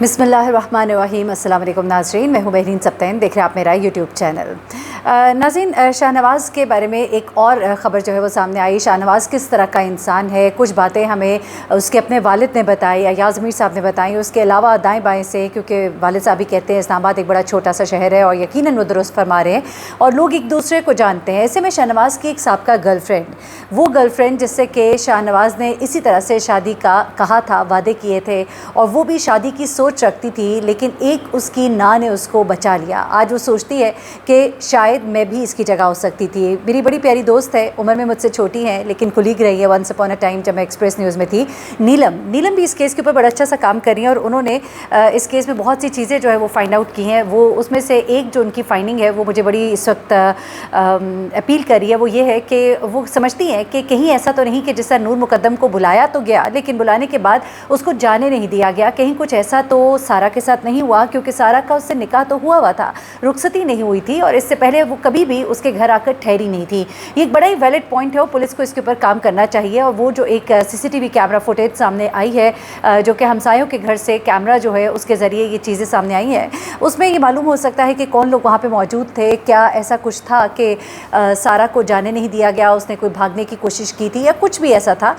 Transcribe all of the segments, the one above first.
بسم اللہ الرحمن الرحیم۔ السلام علیکم ناظرین، میں ہوں بہرین سبتین، دیکھ رہے ہیں آپ میرا یوٹیوب چینل۔ ناظرین، شاہ نواز کے بارے میں ایک اور خبر جو ہے وہ سامنے آئی۔ شاہ نواز کس طرح کا انسان ہے، کچھ باتیں ہمیں اس کے اپنے والد نے بتائی، ایاز میر صاحب نے بتائیں، اس کے علاوہ دائیں بائیں سے، کیونکہ والد صاحب بھی کہتے ہیں اسلام آباد ایک بڑا چھوٹا سا شہر ہے، اور یقیناً وہ درست فرما رہے ہیں اور لوگ ایک دوسرے کو جانتے ہیں۔ ایسے میں شاہ نواز کی ایک سابقہ گرل فرینڈ، وہ گرل فرینڈ جس سے کہ شاہ نواز نے اسی طرح سے شادی کا کہا تھا، وعدے کیے تھے، اور وہ بھی شادی کی سوچ رکھتی تھی، لیکن ایک اس کی نا نے اس کو بچا لیا۔ آج وہ سوچتی ہے کہ شاید میں بھی اس کی جگہ ہو سکتی تھی۔ میری بڑی پیاری دوست ہے، عمر میں مجھ سے چھوٹی ہیں لیکن کولیگ رہی ہے ونس اپون اے ٹائم جب میں ایکسپریس نیوز میں تھی۔ نیلم بھی اس کیس کے اوپر بڑا اچھا سا کام کر رہی ہیں، اور انہوں نے اس کیس میں بہت سی چیزیں جو ہے وہ فائنڈ آؤٹ کی ہیں۔ وہ اس میں سے ایک جو ان کی فائنڈنگ ہے وہ مجھے بڑی اس وقت اپیل کر رہی ہے، وہ یہ ہے کہ وہ سمجھتی ہیں کہ کہیں ایسا تو نہیں کہ جس طرح نور مقدم کو بلایا تو گیا، لیکن بلانے کے بعد اس کو جانے نہیں دیا گیا، کہیں کچھ ایسا تو سارا کے ساتھ نہیں ہوا، کیونکہ سارا کا اس سے نکاح تو ہوا تھا، رخصتی نہیں ہوئی تھی، اور اس سے پہلے وہ کبھی بھی اس کے گھر آ کر ٹھہری نہیں تھی۔ یہ ایک بڑا ہی ویلڈ پوائنٹ ہے، اور پولیس کو اس کے اوپر کام کرنا چاہیے۔ اور وہ جو ایک C C T V camera footage سامنے آئی ہے، جو کہ ہمسایوں کے گھر سے کیمرہ جو ہے اس کے ذریعے یہ چیزیں سامنے آئی ہیں، اس میں یہ معلوم ہو سکتا ہے کہ کون لوگ وہاں پہ موجود تھے، کیا ایسا کچھ تھا کہ سارا کو جانے نہیں دیا گیا، اس نے کوئی بھاگنے کی کوشش کی تھی، یا کچھ بھی ایسا تھا۔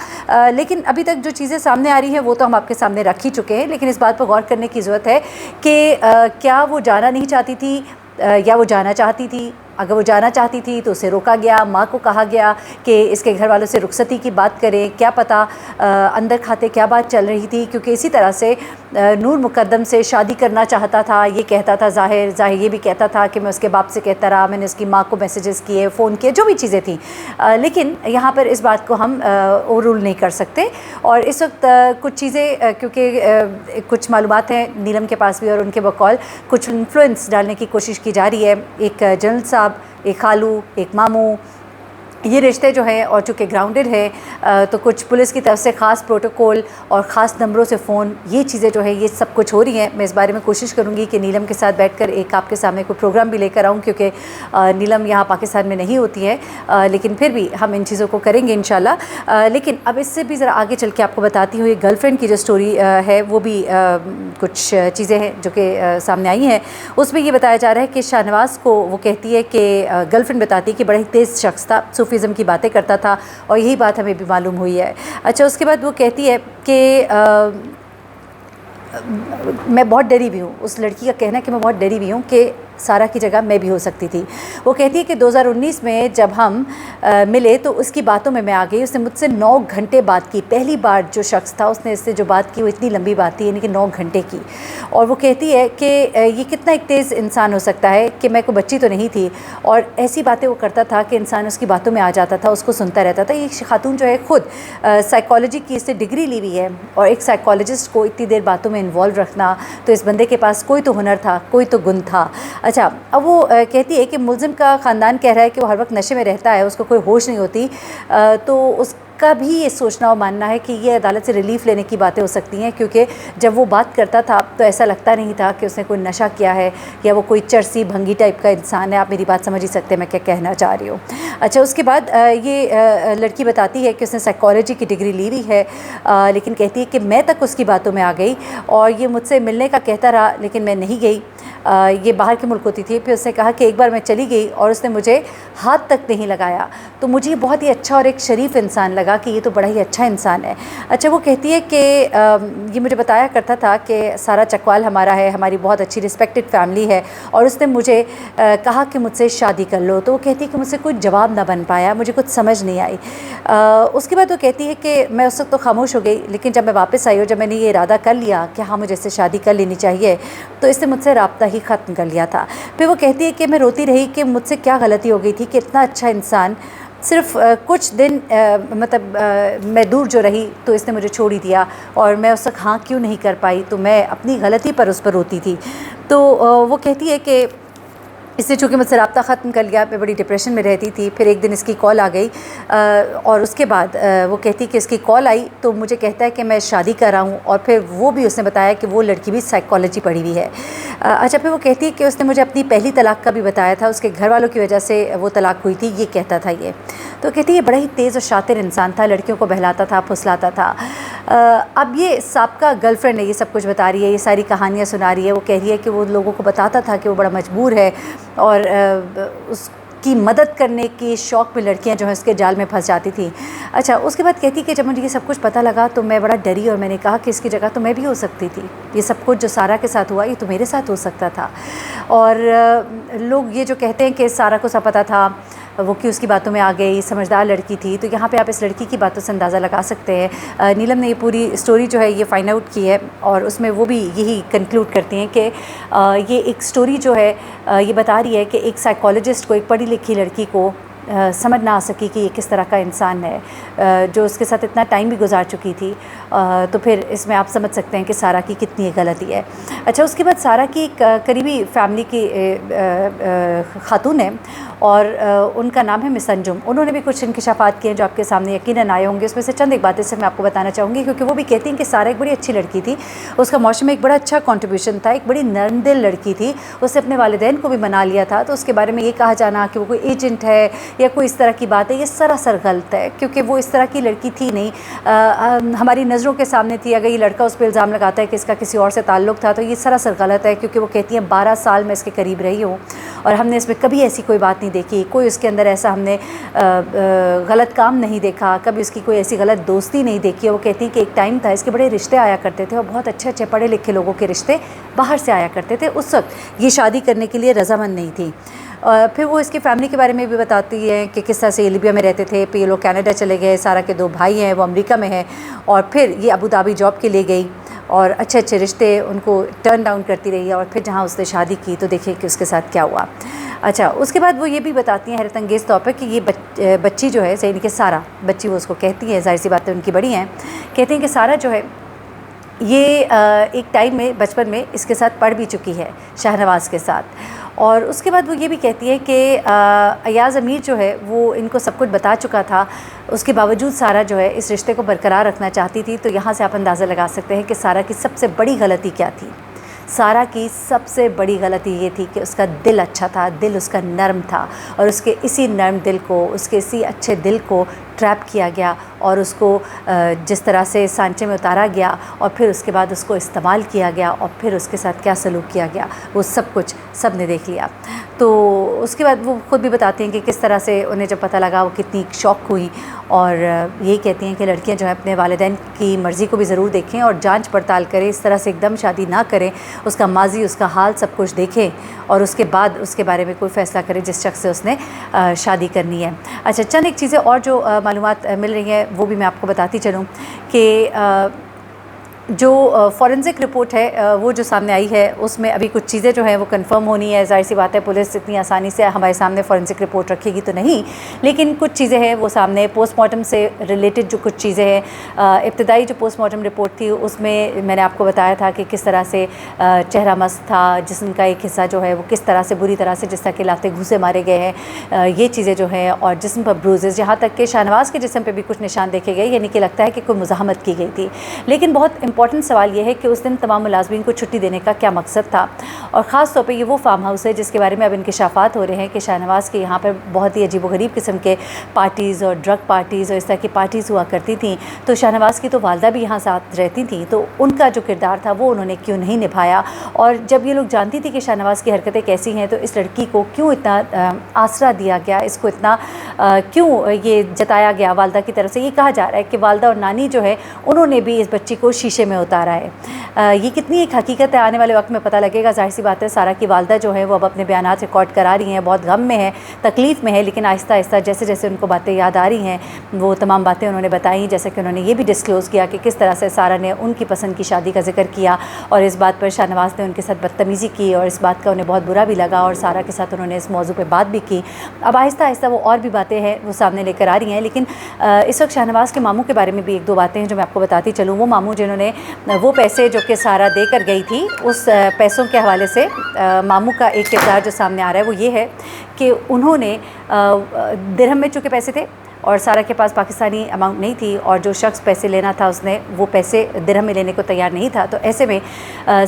لیکن ابھی تک جو چیزیں سامنے آ رہی ہیں وہ تو ہم آپ کے سامنے رکھ ہی چکے ہیں، لیکن اس بات پر غور کرنے کی ضرورت ہے کہ کیا وہ جانا نہیں چاہتی تھی یا وہ جانا چاہتی تھی۔ اگر وہ جانا چاہتی تھی تو اسے روکا گیا، ماں کو کہا گیا کہ اس کے گھر والوں سے رخصتی کی بات کریں، کیا پتہ اندر کھاتے کیا بات چل رہی تھی، کیونکہ اسی طرح سے نور مقدم سے شادی کرنا چاہتا تھا، یہ کہتا تھا، ظاہر یہ بھی کہتا تھا کہ میں اس کے باپ سے کہتا رہا، میں نے اس کی ماں کو میسیجز کیے، فون کیے، جو بھی چیزیں تھیں، لیکن یہاں پر اس بات کو ہم اوور رول نہیں کر سکتے۔ اور اس وقت کچھ چیزیں، کیونکہ کچھ معلومات ہیں نیلم کے پاس بھی، اور ان کے بقول کچھ انفلوئنس ڈالنے کی کوشش کی جا رہی ہے۔ ایک جنرل صاحب، ایک خالو، ایک ماموں، یہ رشتے جو ہیں، اور چونکہ گراؤنڈڈ ہے تو کچھ پولیس کی طرف سے خاص پروٹوکول اور خاص نمبروں سے فون، یہ چیزیں جو ہے یہ سب کچھ ہو رہی ہیں۔ میں اس بارے میں کوشش کروں گی کہ نیلم کے ساتھ بیٹھ کر ایک آپ کے سامنے کوئی پروگرام بھی لے کر آؤں، کیونکہ نیلم یہاں پاکستان میں نہیں ہوتی ہے، لیکن پھر بھی ہم ان چیزوں کو کریں گے انشاءاللہ۔ لیکن اب اس سے بھی ذرا آگے چل کے آپ کو بتاتی ہوں، یہ گرل فرینڈ کی جو سٹوری ہے وہ بھی کچھ چیزیں ہیں جو کہ سامنے آئی ہیں۔ اس میں یہ بتایا جا رہا ہے کہ شاہ نواز کو وہ کہتی ہے کہ گرل فرینڈ بتاتی ہے کہ بڑا ہی تیز شخص تھا، صوفیزم کی باتیں کرتا تھا، اور یہی بات ہمیں بھی معلوم ہوئی ہے۔ اچھا، اس کے بعد وہ کہتی ہے کہ میں بہت ڈری ہوئی ہوں، اس لڑکی کا کہنا ہے کہ میں بہت ڈری ہوئی ہوں کہ سارا کی جگہ میں بھی ہو سکتی تھی۔ وہ کہتی ہے کہ 2019 میں جب ہم ملے تو اس کی باتوں میں آ گئی، اس نے مجھ سے 9 گھنٹے بات کی۔ پہلی بار جو شخص تھا اس نے اس سے جو بات کی وہ اتنی لمبی بات تھی، یعنی کہ 9 گھنٹے کی۔ اور وہ کہتی ہے کہ یہ کتنا ایک تیز انسان ہو سکتا ہے، کہ میں کوئی بچی تو نہیں تھی، اور ایسی باتیں وہ کرتا تھا کہ انسان اس کی باتوں میں آ جاتا تھا، اس کو سنتا رہتا تھا۔ یہ خاتون جو ہے خود سائیکالوجی کی اس سے ڈگری لی ہوئی ہے، اور ایک سائیکالوجسٹ کو اتنی دیر باتوں میں انوالو رکھنا، تو اس بندے کے پاس کوئی تو ہنر تھا، کوئی تو گن تھا۔ اچھا، اب وہ کہتی ہے کہ ملزم کا خاندان کہہ رہا ہے کہ وہ ہر وقت نشے میں رہتا ہے، اس کو کوئی ہوش نہیں ہوتی، تو اس کا بھی یہ سوچنا اور ماننا ہے کہ یہ عدالت سے ریلیف لینے کی باتیں ہو سکتی ہیں، کیونکہ جب وہ بات کرتا تھا تو ایسا لگتا نہیں تھا کہ اس نے کوئی نشہ کیا ہے یا وہ کوئی چرسی بھنگی ٹائپ کا انسان ہے۔ آپ میری بات سمجھ ہی سکتے ہیں میں کیا کہنا چاہ رہی ہوں۔ اچھا، اس کے بعد یہ لڑکی بتاتی ہے کہ اس نے سائیکالوجی کی ڈگری لی ہوئی ہے، لیکن کہتی ہے کہ میں تک اس کی باتوں میں آ گئی، اور یہ مجھ سے ملنے کا کہتا رہا، لیکن میں نہیں گئی۔ یہ باہر کے ملک ہوتی تھی۔ پھر اس نے کہا کہ ایک بار میں چلی گئی اور اس نے مجھے ہاتھ تک نہیں لگایا، تو مجھے یہ بہت ہی اچھا اور ایک شریف انسان لگا کہ یہ تو بڑا ہی اچھا انسان ہے۔ اچھا، وہ کہتی ہے کہ یہ مجھے بتایا کرتا تھا کہ سارا چکوال ہمارا ہے، ہماری بہت اچھی رسپیکٹڈ فیملی ہے، اور اس نے مجھے کہا کہ مجھ سے شادی کر لو، تو وہ کہتی ہے کہ مجھ سے کوئی جواب نہ بن پایا، مجھے کچھ سمجھ نہیں آئی۔ اس کے بعد وہ کہتی ہے کہ میں اس وقت تو خاموش ہو گئی، لیکن جب میں واپس آئی اور جب میں نے یہ ارادہ کر لیا کہ ہاں مجھے اس سے شادی کر لینی چاہیے، تو اس نے مجھ سے رابطہ ہی ختم کر لیا تھا۔ پھر وہ کہتی ہے کہ میں روتی رہی کہ مجھ سے کیا غلطی ہو گئی تھی کہ اتنا اچھا انسان صرف کچھ دن میں دور جو رہی تو اس نے مجھے چھوڑ ہی دیا، اور میں اس وقت ہاں کیوں نہیں کر پائی، تو میں اپنی غلطی پر اس پر روتی تھی۔ تو وہ کہتی ہے کہ اس نے چونکہ مجھ سے رابطہ ختم کر لیا، میں بڑی ڈپریشن میں رہتی تھی۔ پھر ایک دن اس کی کال آ گئی اور اس کے بعد وہ کہتی کہ اس کی کال آئی تو مجھے کہتا ہے کہ میں شادی کر رہا ہوں، اور پھر وہ بھی اس نے بتایا کہ وہ لڑکی بھی سائیکالوجی پڑھی ہوئی ہے۔ اچھا، پھر وہ کہتی ہے کہ اس نے مجھے اپنی پہلی طلاق کا بھی بتایا تھا، اس کے گھر والوں کی وجہ سے وہ طلاق ہوئی تھی، یہ کہتا تھا یہ۔ تو کہتی ہے یہ بڑا ہی تیز اور شاطر انسان تھا، لڑکیوں کو بہلاتا تھا، پھسلاتا تھا۔ اب یہ سابقہ گرل فرینڈ ہے، یہ سب کچھ بتا رہی ہے، یہ ساری کہانیاں سنا رہی ہے۔ وہ کہہ رہی ہے کہ وہ لوگوں کو بتاتا تھا کہ وہ بڑا مجبور ہے، اور اس کی مدد کرنے کی شوق میں لڑکیاں جو ہیں اس کے جال میں پھنس جاتی تھیں۔ اچھا، اس کے بعد کہتی کہ جب مجھے یہ سب کچھ پتہ لگا تو میں بڑا ڈری، اور میں نے کہا کہ اس کی جگہ تو میں بھی ہو سکتی تھی، یہ سب کچھ جو سارہ کے ساتھ ہوا یہ تو میرے ساتھ ہو سکتا تھا۔ اور لوگ یہ جو کہتے ہیں کہ سارہ کو سب پتہ تھا، وہ کہ اس کی باتوں میں آ گئی، سمجھدار لڑکی تھی، تو یہاں پہ آپ اس لڑکی کی باتوں سے اندازہ لگا سکتے ہیں۔ نیلم نے یہ پوری سٹوری جو ہے یہ فائنڈ آؤٹ کی ہے، اور اس میں وہ بھی یہی کنکلوڈ کرتی ہیں کہ یہ ایک سٹوری جو ہے یہ بتا رہی ہے کہ ایک سائیکالوجسٹ کو، ایک پڑھی لکھی لڑکی کو سمجھ نہ آ سکی کہ یہ کس طرح کا انسان ہے، جو اس کے ساتھ اتنا ٹائم بھی گزار چکی تھی، تو پھر اس میں آپ سمجھ سکتے ہیں کہ سارہ کی کتنی غلطی ہے۔ اچھا، اس کے بعد سارہ کی ایک قریبی فیملی کی خاتون ہے، اور ان کا نام ہے مس انجم۔ انہوں نے بھی کچھ انکشافات کیے ہیں جو آپ کے سامنے یقیناً آئے ہوں گے۔ اس میں سے چند ایک باتیں صرف میں آپ کو بتانا چاہوں گی، کیونکہ وہ بھی کہتی ہیں کہ سارہ ایک بڑی اچھی لڑکی تھی، اس کا معاشرے میں ایک بڑا اچھا کنٹریبیوشن تھا، ایک بڑی نرم دل لڑکی تھی، اس نے اپنے والدین کو بھی منا لیا تھا۔ تو اس کے بارے میں یہ کہا جانا کہ وہ کوئی ایجنٹ ہے یا کوئی اس طرح کی بات ہے، یہ سراسر غلط ہے، کیونکہ وہ اس طرح کی لڑکی تھی نہیں، ہماری نظروں کے سامنے تھی۔ اگر یہ لڑکا اس پہ الزام لگاتا ہے کہ اس کا کسی اور سے تعلق تھا تو یہ سراسر غلط ہے، کیونکہ وہ کہتی ہیں 12 سال میں اس کے قریب رہی ہوں اور ہم نے اس میں کبھی ایسی کوئی بات نہیں دیکھی، کوئی اس کے اندر ایسا ہم نے غلط کام نہیں دیکھا، کبھی اس کی کوئی ایسی غلط دوستی نہیں دیکھی۔ وہ کہتی ہیں کہ ایک ٹائم تھا اس کے بڑے رشتے آیا کرتے تھے، اور بہت اچھے اچھے پڑھے لکھے لوگوں کے رشتے باہر سے آیا کرتے تھے، اس وقت یہ شادی کرنے کے لیے رضامند نہیں تھی۔ پھر وہ اس کی فیملی کے بارے میں بھی بتاتی ہے کہ کس طرح سے یہ لیبیا میں رہتے تھے، پھر یہ لوگ کینیڈا چلے گئے، سارہ کے 2 بھائی ہیں وہ امریکہ میں ہیں، اور پھر یہ ابو دھابی جاب کے لیے گئی، اور اچھے اچھے رشتے ان کو ٹرن ڈاؤن کرتی رہی، اور پھر جہاں اس نے شادی کی تو دیکھیں کہ اس کے ساتھ کیا ہوا۔ اچھا، اس کے بعد وہ یہ بھی بتاتی ہیں حیرت انگیز طور پر کہ یہ بچی جو ہے، یعنی کہ سارہ بچی، وہ اس کو کہتی ہے، ظاہر سی باتیں ان کی بڑی ہیں، کہتی ہیں کہ سارہ جو ہے یہ ایک ٹائم میں بچپن میں اس کے ساتھ پڑھ بھی چکی ہے، شاہنواز کے ساتھ۔ اور اس کے بعد وہ یہ بھی کہتی ہے کہ ایاز امیر جو ہے وہ ان کو سب کچھ بتا چکا تھا، اس کے باوجود سارہ جو ہے اس رشتے کو برقرار رکھنا چاہتی تھی۔ تو یہاں سے آپ اندازہ لگا سکتے ہیں کہ سارہ کی سب سے بڑی غلطی کیا تھی۔ سارہ کی سب سے بڑی غلطی یہ تھی کہ اس کا دل اچھا تھا، دل اس کا نرم تھا، اور اس کے اسی نرم دل کو، اس کے اسی اچھے دل کو ٹریپ کیا گیا، اور اس کو جس طرح سے سانچے میں اتارا گیا، اور پھر اس کے بعد اس کو استعمال کیا گیا، اور پھر اس کے ساتھ کیا سلوک کیا گیا وہ سب کچھ سب نے دیکھ لیا۔ تو اس کے بعد وہ خود بھی بتاتی ہیں کہ کس طرح سے انہیں جب پتہ لگا وہ کتنی شوق ہوئی، اور یہی کہتی ہیں کہ لڑکیاں جو ہیں اپنے والدین کی مرضی کو بھی ضرور دیکھیں اور جانچ پڑتال کریں، اس طرح سے ایک دم شادی نہ کریں، اس کا ماضی، اس کا حال سب کچھ دیکھیں، اور اس کے بعد اس کے بارے میں کوئی فیصلہ کریں جس شخص سے اس نے شادی کرنی ہے۔ اچھا، چند ایک چیزیں اور جو معلومات مل رہی ہیں وہ بھی میں آپ کو بتاتی چلوں کہ جو فورنزک رپورٹ ہے وہ جو سامنے آئی ہے اس میں ابھی کچھ چیزیں جو ہیں وہ کنفرم ہونی ہے۔ ظاہر سی بات ہے پولیس اتنی آسانی سے ہمارے سامنے فورنزک رپورٹ رکھے گی تو نہیں، لیکن کچھ چیزیں ہیں وہ سامنے پوسٹ مارٹم سے ریلیٹڈ جو کچھ چیزیں ہیں۔ ابتدائی جو پوسٹ مارٹم رپورٹ تھی اس میں نے آپ کو بتایا تھا کہ کس طرح سے چہرہ مست تھا، جسم کا ایک حصہ جو ہے وہ کس طرح سے بری طرح سے جس طرح کے لاتے گھوسے مارے گئے ہیں، یہ چیزیں جو ہیں، اور جسم پر بروزز، جہاں تک کہ شاہنواز کے جسم پہ بھی کچھ نشان دیکھے گئے، یعنی کہ لگتا ہے کہ کوئی مزاحمت کی گئی تھی۔ لیکن بہت امپورٹنٹ سوال یہ ہے کہ اس دن تمام ملازمین کو چھٹی دینے کا کیا مقصد تھا، اور خاص طور پہ یہ وہ فارم ہاؤس ہے جس کے بارے میں اب انکشافات ہو رہے ہیں کہ شاہنواز کے یہاں پر بہت ہی عجیب و غریب قسم کے پارٹیز اور ڈرگ پارٹیز اور اس طرح کی پارٹیز ہوا کرتی تھیں۔ تو شاہنواز کی تو والدہ بھی یہاں ساتھ رہتی تھیں، تو ان کا جو کردار تھا وہ انہوں نے کیوں نہیں نبھایا، اور جب یہ لوگ جانتی تھی کہ شاہنواز کی حرکتیں کیسی ہیں تو اس لڑکی کو کیوں اتنا آسرا دیا گیا، اس کو اتنا کیوں یہ جتایا گیا والدہ کی طرف سے۔ یہ کہا جا رہا ہے کہ والدہ اور نانی جو ہے انہوں نے بھی اس بچی کو شیشے میں اتارا ہے۔ یہ کتنی ایک حقیقت ہے آنے والے وقت میں پتہ لگے گا۔ ظاہر سی بات ہے سارہ کی والدہ جو ہے وہ اب اپنے بیانات ریکارڈ کرا رہی ہیں، بہت غم میں ہے، تکلیف میں ہے، لیکن آہستہ آہستہ جیسے جیسے ان کو باتیں یاد آ رہی ہیں وہ تمام باتیں انہوں نے بتائیں، جیسے کہ انہوں نے یہ بھی ڈسکلوز کیا کہ کس طرح سے سارہ نے ان کی پسند کی شادی کا ذکر کیا، اور اس بات پر شاہنواز نے ان کے ساتھ بدتمیزی کی، اور اس بات کا انہیں بہت برا بھی لگا، اور سارہ کے ساتھ انہوں نے اس موضوع پہ بات بھی کی۔ اب آہستہ آہستہ وہ اور بھی باتیں باتیں ہیں وہ سامنے لے کر آ رہی ہیں، لیکن اس وقت شاہنواز کے ماموں کے بارے میں بھی ایک دو باتیں ہیں جو میں آپ کو بتاتی چلوں۔ وہ ماموں جنہوں نے وہ پیسے جو کہ سارہ دے کر گئی تھی، اس پیسوں کے حوالے سے ماموں کا ایک کردار جو سامنے آ رہا ہے وہ یہ ہے کہ انہوں نے درہم میں چونکہ پیسے تھے اور سارہ کے پاس پاکستانی اماؤنٹ نہیں تھی، اور جو شخص پیسے لینا تھا اس نے وہ پیسے درہم میں لینے کو تیار نہیں تھا، تو ایسے میں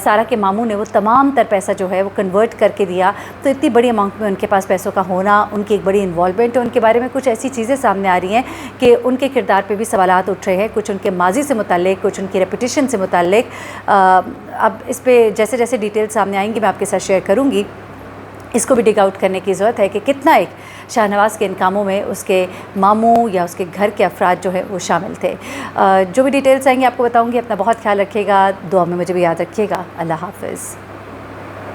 سارہ کے ماموں نے وہ تمام تر پیسہ جو ہے وہ کنورٹ کر کے دیا۔ تو اتنی بڑی اماؤنٹ میں ان کے پاس پیسوں کا ہونا، ان کی ایک بڑی انوالومنٹ، ان کے بارے میں کچھ ایسی چیزیں سامنے آ رہی ہیں کہ ان کے کردار پہ بھی سوالات اٹھ رہے ہیں، کچھ ان کے ماضی سے متعلق، کچھ ان کی ریپوٹیشن سے متعلق۔ اب اس پہ جیسے جیسے ڈیٹیل سامنے آئیں گی میں آپ کے ساتھ شیئر کروں گی۔ اس کو بھی ڈگ آؤٹ کرنے کی ضرورت ہے کہ کتنا ایک شاہنواز کے ان کاموں میں اس کے ماموں یا اس کے گھر کے افراد جو ہے وہ شامل تھے۔ جو بھی ڈیٹیلز آئیں گے آپ کو بتاؤں گی۔ اپنا بہت خیال رکھیے گا، دعا میں مجھے بھی یاد رکھیے گا۔ اللہ حافظ۔